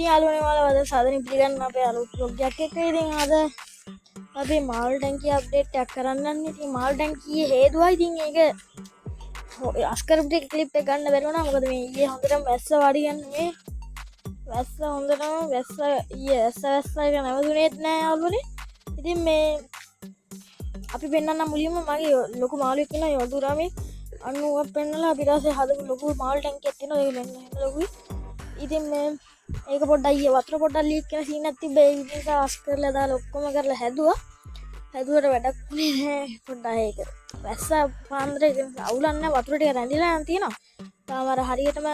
යාළුවනේ ඔයාලා අද සාදරයෙන් පිළිගන්න අපේ අලුත් vlog එකක් එක්ක. ඉතින් අද අපි මාළු ටැංකිය අප්ඩේට් එකක් කරන්න යන්නේ. ඉතින් මාළු ටැංකියේ හේතුවයි ඉතින් ඒක අස්කරපු ටික ක්ලිප් එක ගන්න බැරි වුණා. මොකද මේ ඊයේ හොඳටම වැස්ස වඩි ගන්න මේ වැස්ස හොඳටම වැස්ස එක නැවතුනේත් නෑ යාළුවනේ. ඉතින් මේ අපි පෙන්නන්න මුලින්ම මගේ ලොකු මාළුවෙක් ඉන්නවා යොදුරාමේ 90ක් පෙන්නලා අපි ඊට පස්සේ හදපු ලොකු මාළු ටැංකියක් තියෙනවා. ඒක මෙන්න එහෙම ලොකුයි. ඉතින් මේ ඒක පොඩ්ඩක් ඊයේ වතුර පොඩ්ඩක් ලීක් වෙන සීන් එකක් තිබ්බේ. ඒ විදිහට අස් කරලා දාලා ඔක්කොම කරලා හැදුවා. හැදුවට වැඩක් වුණේ නැහැ. පොඩ්ඩක් ඒක වැස්ස පාන්දරේ අවුලක් නැහැ. වතුර ටික රැඳිලා යන තියෙනවා. තාම අර හරියටම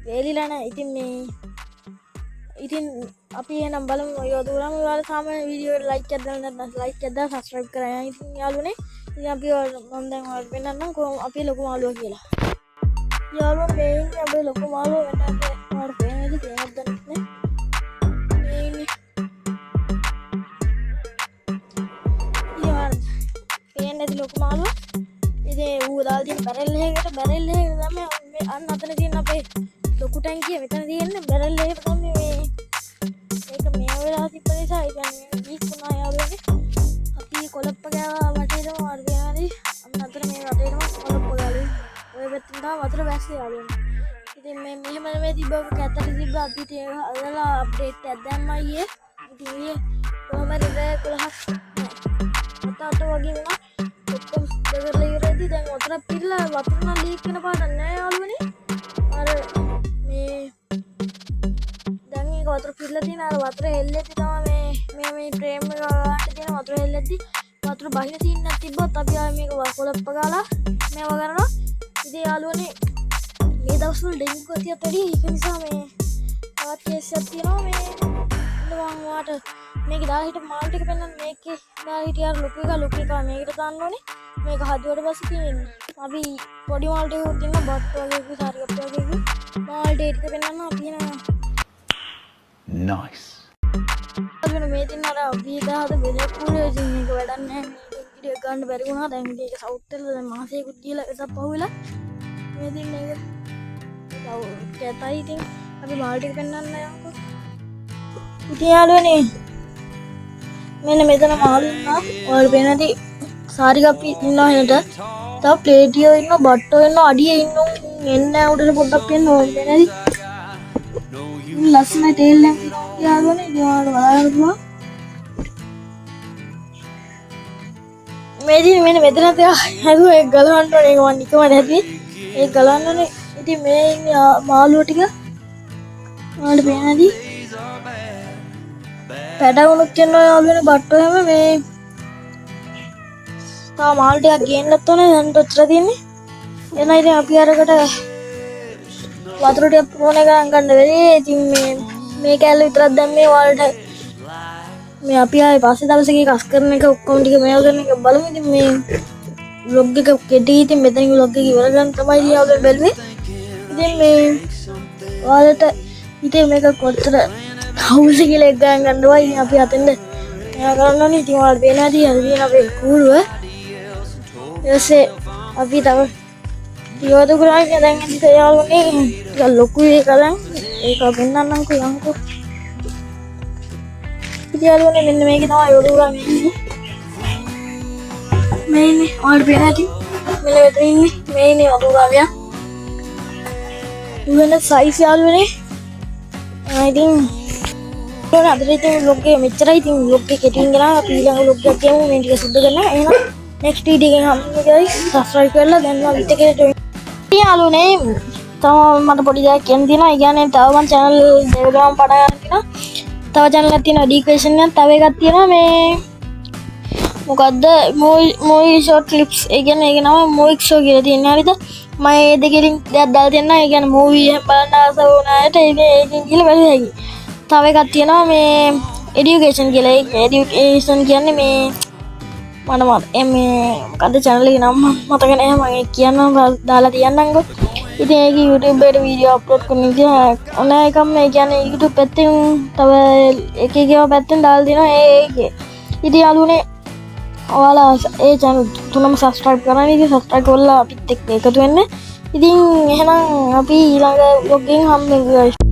වේලිලා නැහැ. ඉතින් අපි එහෙනම් බලමු ඔය දුරම ඔයාලා තාම වීඩියෝ එකට ලයික් එකක් දාලා නැත්නම් ලයික් එකක් දාලා සබ්ස්ක්‍රයිබ් කරගන්න. ඉතින් යාළුවනේ ඉතින් අපි මම දැන් ඔයාලට පෙන්නන්නම් කොහොම අපි ලොකු මාළුවා කියලා. යාළුවෝ මේ ඉන්නේ අපේ ලොකු මාළුවා වෙනත් ඔයාලට පේනද තේරෙන්නද නැහැ. මේ ඉන්නේ යාර පේන්නද ලොකු මාළුවා. ඉතින් ඌ දාලා තියෙන බැරල් එකකට තමයි අන්න අතන තියෙන අපේ ලොකු ටැංකිය මෙතන තියෙන්නේ බැරල් එකකට තමයි මේ ඒක මේ වෙලාව තිබ්බ නිසා ඉතින් ලීක් වුණා යාළුවනේ. අපි කොලප්ප ගාවා වටේටම වර්ධනයි අන්න අතන මේ වටේටම කොලප්ප ගාලා ඔය පැත්තෙන් තමයි වතුර බැස්සේ යාළුවනේ. ඉතින් මේ මෙහෙම මේ තිබ්බ ඔක කැතට තිබ්බ අපිට ඒක අදලා අප්ඩේට් එකක් දැම්මා ඊයේ. ඉතින් ඊයේ කොහමද රෑ 11ක් අත වගේ වුණා. ඔක්කොම දෙකලා ඉවරදී දැන් වතුර පිරලා වතුර නම් ලීක් වෙන පාට නෑ යාළුවනේ. අර මේ දැන් ඒක වතුර පිරලා තියෙන අර වතුර හෙල්ලෙද්දි තමයි මේ ෆ්‍රේම් එක ගන්න තියෙන වතුර හෙල්ලෙද්දි වතුර බහින සීන් එකක් තිබ්බොත් අපි ආයේ මේක කොලප්ප ගාලා මේව කරනවා. ඉතින් යාළුවනේ මේ දවස්වල ඩෙන්ගු ගතියත් වැඩි. ඒක නිසා මේ තවත් කේස් එකක් තියෙනවා. මේ මම ඔයාලට මේක දාලා හිටපු මාළු ටික පෙන්නන්න. මේකේ දාලා හිටිය අර ලොකු එක මේකට දාන්න ඕනේ. මේක හදුවට පස්සේ තියෙන්නේ අපි පොඩි මාළු ටික උත් ඉන්න බට් වගේ සාරිකප් වගේ මාළු ටික පෙන්නන්න අපි එනවා. Nice. අද මේ දින අර අපි දාහද බෙදලා පුරේ ඉතින් මේක වැඩක් නැහැ. මේක වීඩියෝ ගන්න බැරි වුණා. දැන් මේක සවුත් වෙලා දැන් මාසෙකුත් ගිහලා එකක් පහුවෙලා මේ දින මේක කැතයි. ඉතින් අපි මාළු ටික පෙන්නන්න යමුකෝ. ඉතින් යාළුවනේ මෙන්න මෙතන මාළු ඉන්නවා. ඔයාලා පේනදී සාරිකප් ඉන්නවා හෙට. තව ප්ලේටියෝ ඉන්නවා, බට්ටෝ ඉන්නවා, අඩියේ ඉන්නවා. එන්නේ උඩට පොඩ්ඩක් පෙන්න ඕනේ පේනදී. ලස්සන ටේල් එකක් යාළුවනේ. ඉතින් ඔයාලා බලන්න පුළුවන්. මේ දින මෙන්න මෙතන හැදුවා ඒක ගලවන්න ඕනේ. ඒක මම නිකමද හැදුවේ. ඒක ගලවන්න ඕනේ. ඉතින් මේ ඉන්නේ මාළුව ටික ඔයාලට පේනදී පැඩවුණුත් යනවා යාළුවනේ. බට්ටෝ හැම මේ තා මාළු ටිකක් ගේන්නත් ඕනේ. දැන් ඔච්චර තියෙන්නේ. එන ඉතින් අපි අරකට වතුර ටික පොනේ ගන්න බැරි. ඉතින් මේ කැල්ල විතරක් දැම්මේ ඔයාලට. මේ අපි ආයේ පස්සේ දවසක ඒක අස් කරන එක ඔක්කොම ටික මේව කරන එක බලමු. ඉතින් මේ vlog එක කෙටි. ඉතින් මෙතනින් vlog එක ඉවර ගන්න තමයි යාළුවෝ බැලුවේ. ඉතින් මේ ඔයාලට ඉතින් මේක කොච්චර හවුස් කියලා එක ගන්න ගන්නවා. ඉතින් අපි අතෙන්ද එයා කරන්න ඕනේ. ඉතින් ඔයාලට පේනවාදී අද තියෙන අපේ කූඩුව. ඊටසේ අපි තව ටිකවද කරන්නේ. දැන් ඉතින් යාළුවනේ ටික ලොකුයි ඒක දැන් ඒක පෙන්නන්නම්කෝ යම්කෝ. ඉතින් යාළුවනේ මෙන්න මේකේ තමයි යොදුරා මේ ඉන්නේ ඔයාලට පේනවාදී මෙල මෙතන ඉන්නේ මේ ඉන්නේ යොදුරා මෙයා. ඉතින් සයිස් යාළුවනේ ඉතින් ඔයාලා අද ඉතින් vlog එක මෙච්චරයි. ඉතින් vlog එක කෙටියෙන් ගෙනා අපි ඊළඟ vlog එකක් ගමු. මේ ටික සුද්ධ කරලා එහෙනම් next video එකෙන් හම්බෙමු guys. subscribe කරලා දැන් මම විත් එකේ join. යාළුවනේ තව මට පොඩි දෙයක් කියන්න තියෙනවා. ඒ කියන්නේ තව මම channel දෙකම පටන් ගන්න තියෙනවා. තව channel එකක් තියෙනවා education එකක්. තව එකක් තියෙනවා මේ මොකද්ද movie short clips. ඒ කියන්නේ ඒක නම movic show කියලා තියෙනවා. හරිද? මම මේ දෙකෙන් දෙයක් දාලා තියෙනවා. ඒ කියන්නේ movie එක බලන්න ආස වුණාට ඒකෙන් කියලා බලුවා හැකි. තව එකක් තියෙනවා මේ education කියලා. ඒ education කියන්නේ මේ මට මේ මොකද්ද channel එකේ නම මතක නැහැ. මම කියන්නම් දාලා තියන්නම්කෝ. ඉතින් ඒක YouTube එකට වීඩියෝ අප්ලෝඩ් කරන විදිහ ඕන එකම මේ කියන්නේ YouTube පැත්තෙන් තව එක එක ඒවා පැත්තෙන් දාලා දෙනවා ඒකේ. ඉතින් යාළුවනේ ඔයාලා ඒ channel තුනම subscribe කරන්න. ඉතින් subscribe කරලා අපිත් එක්ක එකතු වෙන්න. ඉතින් එහෙනම් අපි ඊළඟ vlog එකෙන් හම්බෙමු guys.